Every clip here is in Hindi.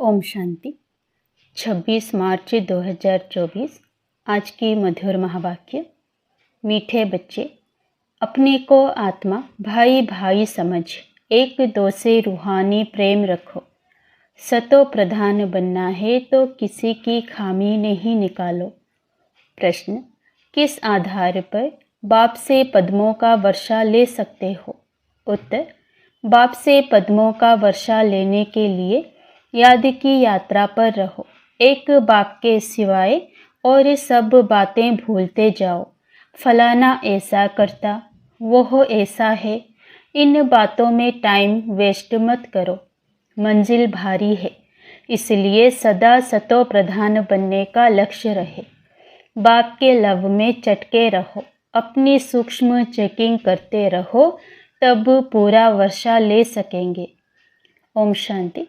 ओम शांति। 26 मार्च 2024 आज की मधुर महावाक्य। मीठे बच्चे, अपने को आत्मा भाई भाई समझ एक दो से रूहानी प्रेम रखो। सतो प्रधान बनना है तो किसी की खामी नहीं निकालो। प्रश्न, किस आधार पर बाप से पद्मों का वर्षा ले सकते हो? उत्तर, बाप से पद्मों का वर्षा लेने के लिए याद की यात्रा पर रहो। एक बाप के सिवाय और सब बातें भूलते जाओ। फलाना ऐसा करता, वो ऐसा है, इन बातों में टाइम वेस्ट मत करो। मंजिल भारी है, इसलिए सदा सतो प्रधान बनने का लक्ष्य रहे। बाप के लव में चटके रहो, अपनी सूक्ष्म चेकिंग करते रहो, तब पूरा वर्षा ले सकेंगे। ओम शांति।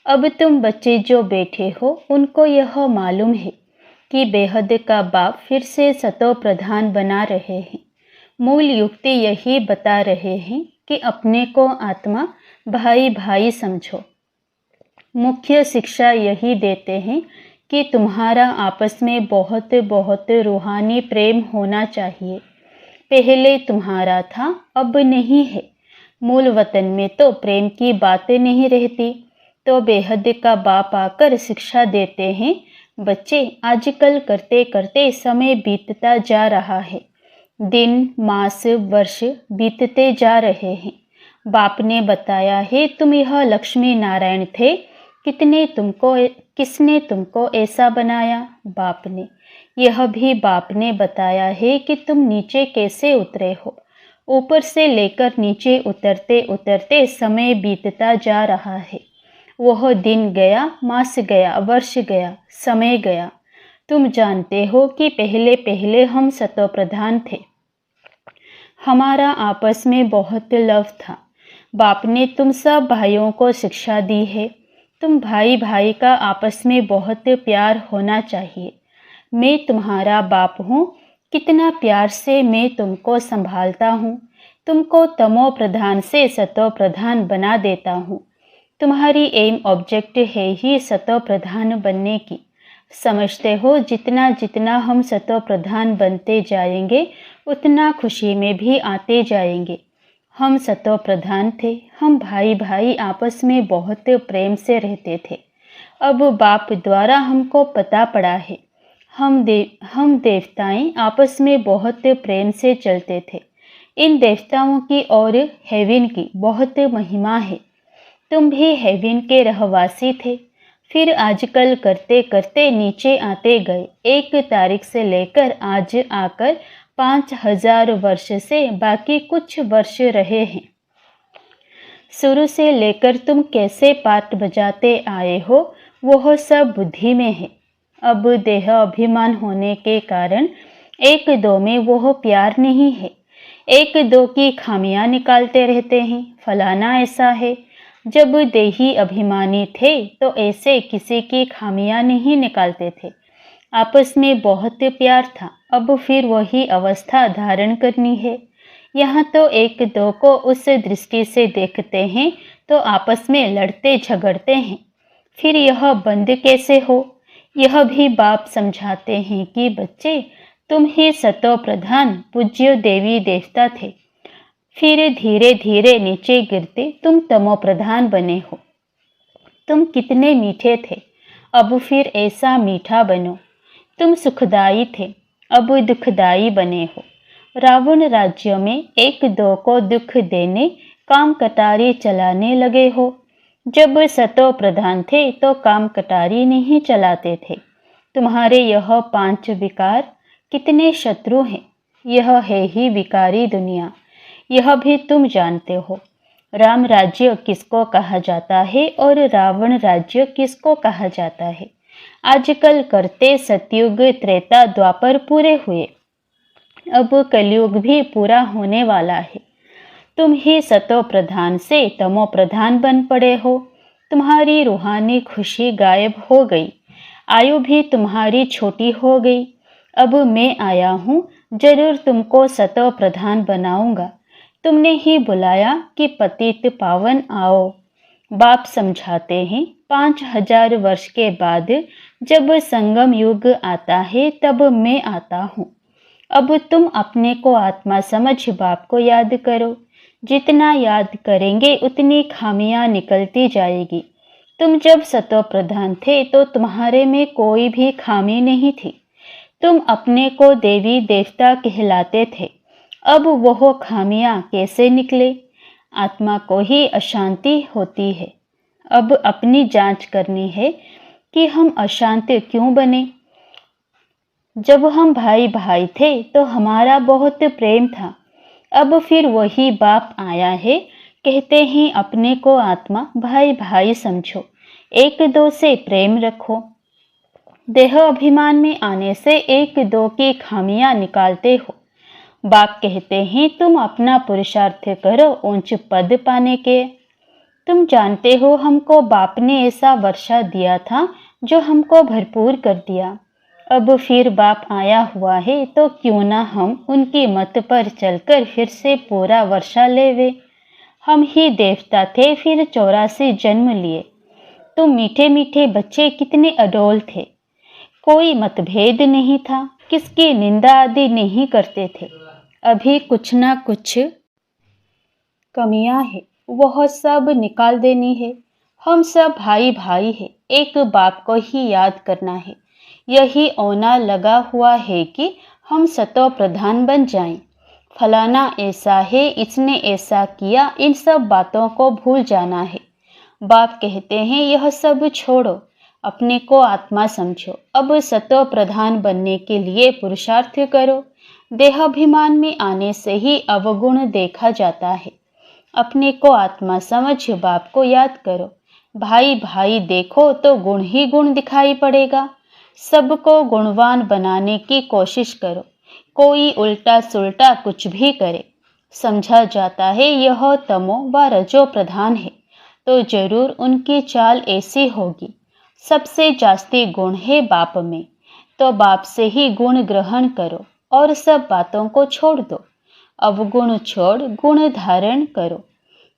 अब तुम बच्चे जो बैठे हो उनको यह मालूम है कि बेहद का बाप फिर से सतो प्रधान बना रहे हैं। मूल युक्ति यही बता रहे हैं कि अपने को आत्मा भाई भाई समझो। मुख्य शिक्षा यही देते हैं कि तुम्हारा आपस में बहुत बहुत रूहानी प्रेम होना चाहिए। पहले तुम्हारा था, अब नहीं है। मूल वतन में तो प्रेम की बातें नहीं रहती, तो बेहद का बाप आकर शिक्षा देते हैं, बच्चे आजकल करते करते समय बीतता जा रहा है। दिन मास वर्ष बीतते जा रहे हैं। बाप ने बताया है तुम यह लक्ष्मी नारायण थे, किसने तुमको ऐसा बनाया? बाप ने। यह भी बाप ने बताया है कि तुम नीचे कैसे उतरे हो। ऊपर से लेकर नीचे उतरते उतरते समय बीतता जा रहा है। वह दिन गया, मास गया, वर्ष गया, समय गया। तुम जानते हो कि पहले पहले हम सतो प्रधान थे। हमारा आपस में बहुत लव था। बाप ने तुम सब भाइयों को शिक्षा दी है। तुम भाई भाई का आपस में बहुत प्यार होना चाहिए। मैं तुम्हारा बाप हूँ, कितना प्यार से मैं तुमको संभालता हूँ। तुमको तमो प्रधान से सतो प्रधान बना देता हूँ। तुम्हारी एम ऑब्जेक्ट है ही सतो प्रधान बनने की। समझते हो जितना जितना हम सतो प्रधान बनते जाएंगे उतना खुशी में भी आते जाएंगे। हम सतो प्रधान थे, हम भाई भाई आपस में बहुत प्रेम से रहते थे। अब बाप द्वारा हमको पता पड़ा है हम देवताएं आपस में बहुत प्रेम से चलते थे। इन देवताओं की और हेवन की बहुत महिमा है। तुम भी हेवन के रहवासी थे, फिर आजकल करते करते नीचे आते गए। 1 तारीख से लेकर आज आकर 5000 वर्ष से बाकी कुछ वर्ष रहे हैं। शुरू से लेकर तुम कैसे पाठ बजाते आए हो वह सब बुद्धि में है। अब देह अभिमान होने के कारण 1 2 में वह प्यार नहीं है। 1 2 की खामियां निकालते रहते हैं, फलाना ऐसा है। जब देही अभिमानी थे तो ऐसे किसी की खामियां नहीं निकालते थे। आपस में बहुत प्यार था। अब फिर वही अवस्था धारण करनी है। यहाँ तो 1 2 को उस दृष्टि से देखते हैं तो आपस में लड़ते झगड़ते हैं। फिर यह बंद कैसे हो? यह भी बाप समझाते हैं कि बच्चे, तुम ही सतो प्रधान पूज्य देवी देवता थे। फिर धीरे धीरे नीचे गिरते तुम तमो प्रधान बने हो। तुम कितने मीठे थे, अब फिर ऐसा मीठा बनो। तुम सुखदाई थे, अब दुखदाई बने हो। रावण राज्य में 1 2 को दुख देने काम कटारी चलाने लगे हो। जब सतो प्रधान थे तो काम कटारी नहीं चलाते थे। तुम्हारे यह 5 विकार कितने शत्रु हैं। यह है ही विकारी दुनिया। यह भी तुम जानते हो। राम राज्य किसको कहा जाता है और रावण राज्य किसको कहा जाता है। आजकल करते सतयुग त्रेता द्वापर पूरे हुए, अब कलयुग भी पूरा होने वाला है। तुम ही सतो प्रधान से तमो प्रधान बन पड़े हो। तुम्हारी रूहानी खुशी गायब हो गई। आयु भी तुम्हारी छोटी हो गई। अब मैं आया हूँ, जरूर तुमको सतो प्रधान बनाऊंगा। तुमने ही बुलाया कि पतित पावन आओ। बाप समझाते हैं 5000 वर्ष के बाद जब संगम युग आता है तब मैं आता हूँ। अब तुम अपने को आत्मा समझ बाप को याद करो। जितना याद करेंगे उतनी खामियां निकलती जाएगी। तुम जब सतो प्रधान थे तो तुम्हारे में कोई भी खामी नहीं थी। तुम अपने को देवी देवता कहलाते थे। अब वह खामियां कैसे निकले? आत्मा को ही अशांति होती है। अब अपनी जांच करनी है कि हम अशांत क्यों बने। जब हम भाई भाई थे तो हमारा बहुत प्रेम था। अब फिर वही बाप आया है, कहते हैं अपने को आत्मा भाई भाई समझो, एक दो से प्रेम रखो। देह अभिमान में आने से एक दो की खामियां निकालते हो। बाप कहते हैं तुम अपना पुरुषार्थ करो ऊंच पद पाने के। तुम जानते हो हमको बाप ने ऐसा वर्षा दिया था जो हमको भरपूर कर दिया। अब फिर बाप आया हुआ है तो क्यों ना हम उनकी मत पर चलकर फिर से पूरा वर्षा लेवे। हम ही देवता थे फिर 84 जन्म लिए। तुम मीठे मीठे बच्चे कितने अडोल थे। कोई मतभेद नहीं था, किसकी निंदा आदि नहीं करते थे। अभी कुछ ना कुछ कमियां हैं, वह सब निकाल देनी है। हम सब भाई भाई हैं, एक बाप को ही याद करना है। यही औना लगा हुआ है कि हम सतो प्रधान बन जाएं। फलाना ऐसा है, इसने ऐसा किया, इन सब बातों को भूल जाना है। बाप कहते हैं यह सब छोड़ो, अपने को आत्मा समझो। अब सतो प्रधान बनने के लिए पुरुषार्थ करो। देहाभिमान में आने से ही अवगुण देखा जाता है। अपने को आत्मा समझ बाप को याद करो। भाई भाई देखो तो गुण ही गुण दिखाई पड़ेगा। सबको गुणवान बनाने की कोशिश करो। कोई उल्टा सुल्टा कुछ भी करे, समझा जाता है यह तमो व रजो प्रधान है, तो जरूर उनकी चाल ऐसी होगी। सबसे जास्ती गुण है बाप में, तो बाप से ही गुण ग्रहण करो और सब बातों को छोड़ दो। अवगुण छोड़ गुण धारण करो।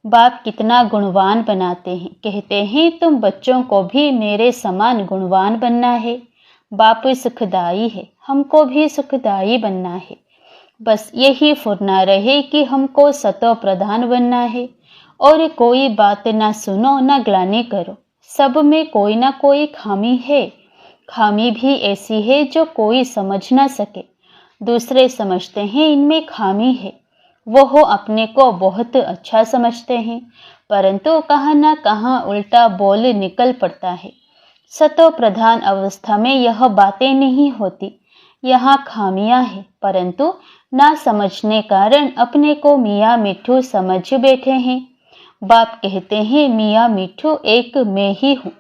बाप कितना गुणवान बनाते हैं, कहते हैं तुम बच्चों को भी मेरे समान गुणवान बनना है। बाप सुखदाई है, हमको भी सुखदाई बनना है। बस यही फुरना रहे कि हमको सतो प्रधान बनना है। और कोई बात ना सुनो ना ग्लानि करो। सब में कोई ना कोई खामी है। खामी भी ऐसी है जो कोई समझ ना सके। दूसरे समझते हैं इनमें खामी है, वो अपने को बहुत अच्छा समझते हैं, परंतु कहाँ ना कहाँ उल्टा बोल निकल पड़ता है। सतो प्रधान अवस्था में यह बातें नहीं होती। यहाँ खामियां हैं, परंतु ना समझने कारण अपने को मियाँ मिठू समझ बैठे हैं। बाप कहते हैं मियाँ मिठू एक मैं ही हूँ,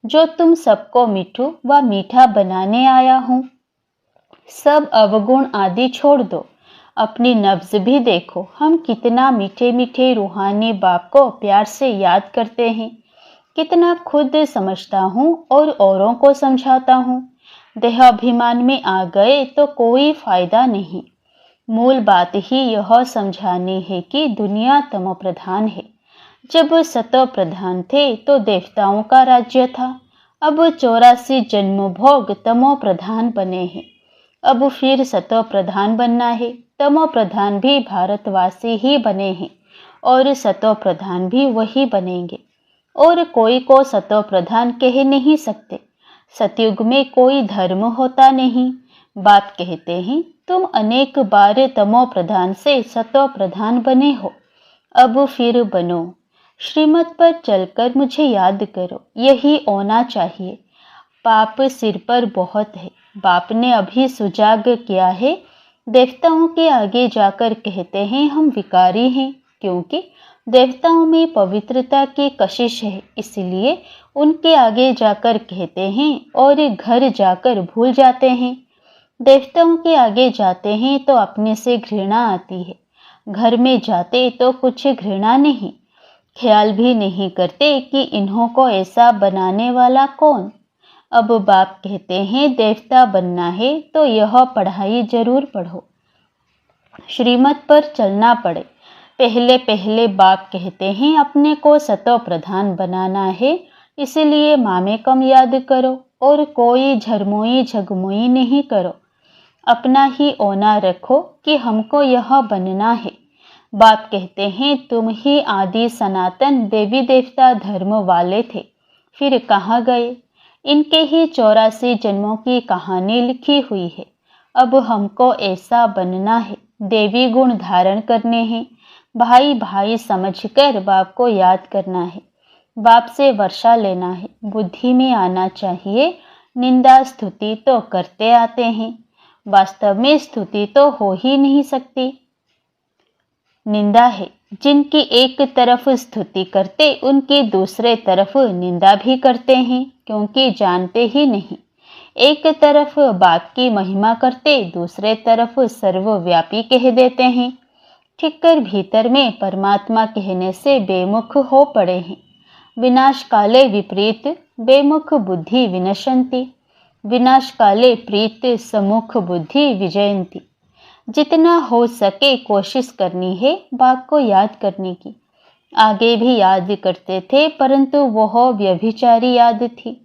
जो तुम सबको मिठू व मीठा बनाने आया हूँ। सब अवगुण आदि छोड़ दो। अपनी नब्ज भी देखो, हम कितना मीठे मीठे रूहानी बाप को प्यार से याद करते हैं। कितना खुद समझता हूँ और औरों को समझाता हूँ। देहाभिमान में आ गए तो कोई फायदा नहीं। मूल बात ही यह समझानी है कि दुनिया तमो प्रधान है। जब सतो प्रधान थे तो देवताओं का राज्य था। अब 84 जन्म भोग तमो प्रधान बने हैं। अब फिर सतो प्रधान बनना है। तमो प्रधान भी भारतवासी ही बने हैं और सतो प्रधान भी वही बनेंगे, और कोई को सतो प्रधान कह नहीं सकते। सतयुग में कोई धर्म होता नहीं। बाप कहते हैं तुम अनेक बार तमो प्रधान से सतो प्रधान बने हो, अब फिर बनो। श्रीमत पर चलकर मुझे याद करो, यही होना चाहिए। पाप सिर पर बहुत है। बाप ने अभी सुजाग किया है। देवताओं के आगे जाकर कहते हैं हम विकारी हैं, क्योंकि देवताओं में पवित्रता की कशिश है, इसलिए उनके आगे जाकर कहते हैं और घर जाकर भूल जाते हैं। देवताओं के आगे जाते हैं तो अपने से घृणा आती है, घर में जाते तो कुछ घृणा नहीं। ख्याल भी नहीं करते कि इन्हों को ऐसा बनाने वाला कौन। अब बाप कहते हैं देवता बनना है तो यह पढ़ाई जरूर पढ़ो, श्रीमत पर चलना पड़े। पहले पहले बाप कहते हैं अपने को सतो प्रधान बनाना है, इसलिए मामे कम याद करो और कोई झरमोई झगमोई नहीं करो। अपना ही ओना रखो कि हमको यह बनना है। बाप कहते हैं तुम ही आदि सनातन देवी देवता धर्म वाले थे, फिर कहाँ गए? इनके ही 84 जन्मों की कहानी लिखी हुई है। अब हमको ऐसा बनना है, देवी गुण धारण करने हैं। भाई भाई समझकर बाप को याद करना है, बाप से वर्षा लेना है। बुद्धि में आना चाहिए निंदा स्तुति तो करते आते हैं, वास्तव में स्तुति तो हो ही नहीं सकती। निंदा है, जिनकी एक तरफ स्तुति करते उनकी दूसरे तरफ निंदा भी करते हैं, क्योंकि जानते ही नहीं। एक तरफ बाप की महिमा करते, दूसरे तरफ सर्वव्यापी कह देते हैं। ठीक कर भीतर में परमात्मा कहने से बेमुख हो पड़े हैं। विनाश काले विपरीत बेमुख बुद्धि विनशंति, विनाश काले प्रीत सम्मुख बुद्धि विजयंती। जितना हो सके कोशिश करनी है बाप को याद करने की। आगे भी याद करते थे, परंतु वह व्यभिचारी याद थी।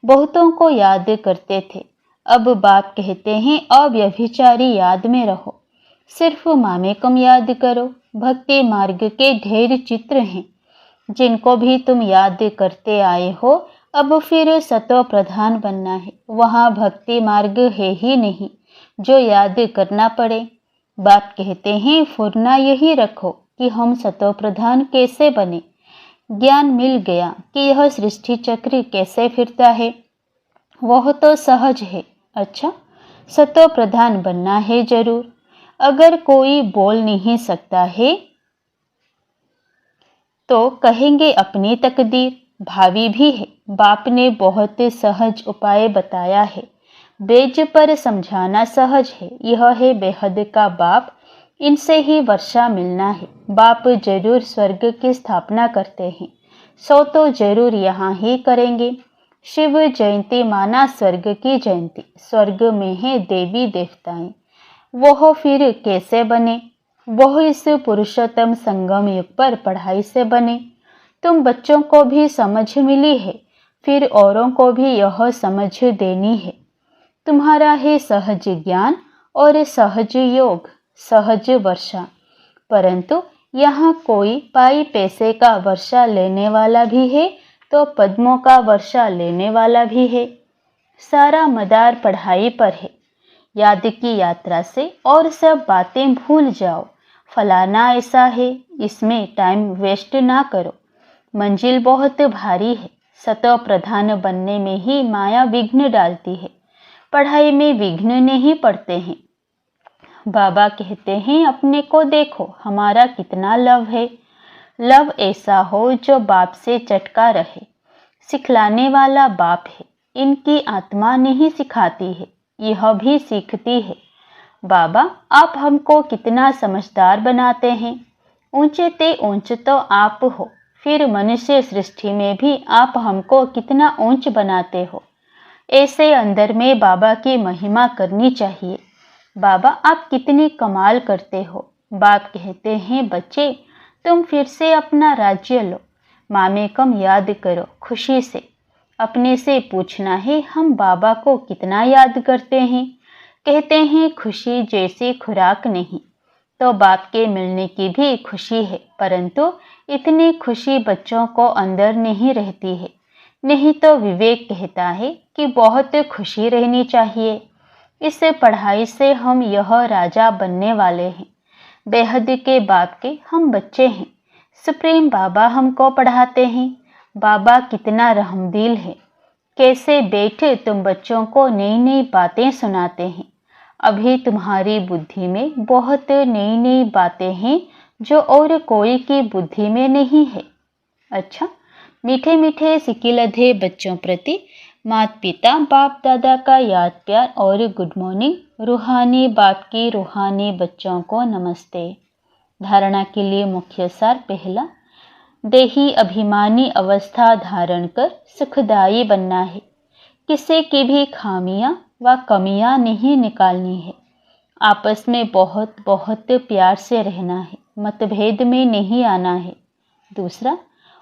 बहुतों को याद करते थे। अब बाप कहते हैं अव्यभिचारी याद में रहो, सिर्फ मामे कम याद करो। भक्ति मार्ग के ढेर चित्र हैं, जिनको भी तुम याद करते आए हो। अब फिर सतो प्रधान बनना है, वहाँ भक्ति मार्ग है ही नहीं जो याद करना पड़े। बाप कहते हैं फुरना यही रखो कि हम सतो प्रधान कैसे बने। ज्ञान मिल गया कि यह सृष्टि चक्र कैसे फिरता है, वह तो सहज है। अच्छा, सतो प्रधान बनना है जरूर। अगर कोई बोल नहीं सकता है तो कहेंगे अपनी तकदीर। भावी भी है, बाप ने बहुत सहज उपाय बताया है। बेज पर समझाना सहज है। यह है बेहद का बाप, इनसे ही वर्षा मिलना है। बाप जरूर स्वर्ग की स्थापना करते हैं, सो तो जरूर यहाँ ही करेंगे। शिव जयंती माना स्वर्ग की जयंती। स्वर्ग में है देवी देवताएं, वह फिर कैसे बने? वह इस पुरुषोत्तम संगम युग पर पढ़ाई से बने। तुम बच्चों को भी समझ मिली है, फिर औरों को भी यह समझ देनी है। तुम्हारा है सहज ज्ञान और सहज योग, सहज वर्षा। परंतु यहाँ कोई पाई पैसे का वर्षा लेने वाला भी है तो पद्मों का वर्षा लेने वाला भी है। सारा मदार पढ़ाई पर है। याद की यात्रा से और सब बातें भूल जाओ। फलाना ऐसा है, इसमें टाइम वेस्ट ना करो। मंजिल बहुत भारी है। सतो प्रधान बनने में ही माया विघ्न डालती है, पढ़ाई में विघ्न नहीं पड़ते हैं। बाबा कहते हैं अपने को देखो, हमारा कितना लव है। लव ऐसा हो जो बाप से चटका रहे। सिखलाने वाला बाप है, इनकी आत्मा नहीं सिखाती है, यह भी सीखती है। बाबा आप हमको कितना समझदार बनाते हैं। ऊंचे ते ऊंच तो आप हो, फिर मनुष्य सृष्टि में भी आप हमको कितना ऊंच बनाते हो। ऐसे अंदर में बाबा की महिमा करनी चाहिए। बाबा आप कितनी कमाल करते हो। बाप कहते हैं बच्चे तुम फिर से अपना राज्य लो, मामे कम याद करो खुशी से। अपने से पूछना है हम बाबा को कितना याद करते हैं। कहते हैं खुशी जैसी खुराक नहीं, तो बाप के मिलने की भी खुशी है, परंतु इतनी खुशी बच्चों को अंदर नहीं रहती है। नहीं तो विवेक कहता है कि बहुत खुशी रहनी चाहिए। इस पढ़ाई से हम यह राजा बनने वाले हैं। बेहद के बाप के हम बच्चे हैं। सुप्रीम बाबा हमको पढ़ाते हैं। बाबा कितना रहमदिल है। कैसे बैठे तुम बच्चों को नई नई बातें सुनाते हैं। अभी तुम्हारी बुद्धि में बहुत नई नई बातें हैं जो और कोई की बुद्धि में नहीं है। अच्छा, मीठे मीठे सिकिलधे बच्चों प्रति माता पिता बाप दादा का याद प्यार और गुड मॉर्निंग। रूहानी बाप की रूहानी बच्चों को नमस्ते। धारणा के लिए मुख्य सार पहला, देही अभिमानी अवस्था धारण कर सुखदायी बनना है। किसी की भी खामियां व कमियां नहीं निकालनी है। आपस में बहुत बहुत प्यार से रहना है। मतभेद में नहीं आना है। दूसरा,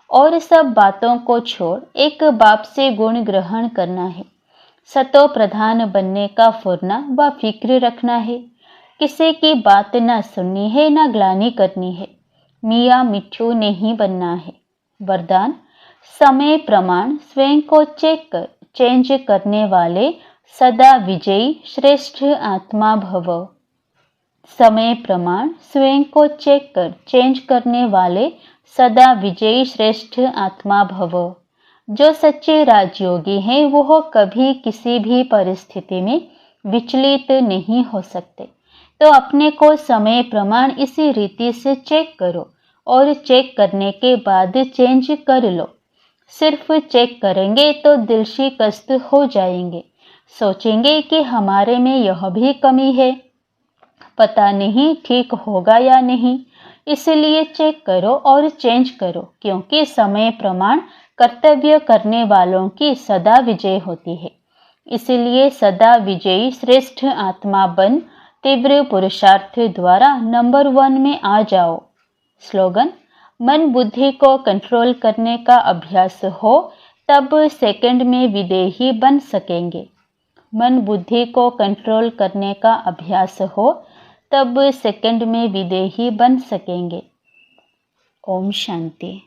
और सब बातों को छोड़ एक बाप से गुण ग्रहण करना है। सतो प्रधान बनने का फुरना व फिक्र रखना है। किसी की बात न सुननी है, न ग्लानि करनी है। मियाँ मिट्ठू नहीं बनना है। वरदान, समय प्रमाण स्वयं को चेंज करने वाले सदा विजयी श्रेष्ठ आत्मा भव। समय प्रमाण स्वयं को चेंज करने वाले सदा विजयी श्रेष्ठ आत्मा भव। जो सच्चे राजयोगी हैं वह कभी किसी भी परिस्थिति में विचलित नहीं हो सकते। तो अपने को समय प्रमाण इसी रीति से चेक करो और चेक करने के बाद चेंज कर लो। सिर्फ चेक करेंगे तो दिल शिकस्त हो जाएंगे, सोचेंगे कि हमारे में यह भी कमी है, पता नहीं ठीक होगा या नहीं। इसलिए चेक करो और चेंज करो, क्योंकि समय प्रमाण कर्तव्य करने वालों की सदा विजय होती है। इसलिए सदा विजयी श्रेष्ठ आत्मा बन तीव्र पुरुषार्थ द्वारा नंबर 1 में आ जाओ। स्लोगन, मन बुद्धि को कंट्रोल करने का अभ्यास हो तब सेकंड में विदेही बन सकेंगे। मन बुद्धि को कंट्रोल करने का अभ्यास हो तब सेकंड में विदेही बन सकेंगे। ओम शांति।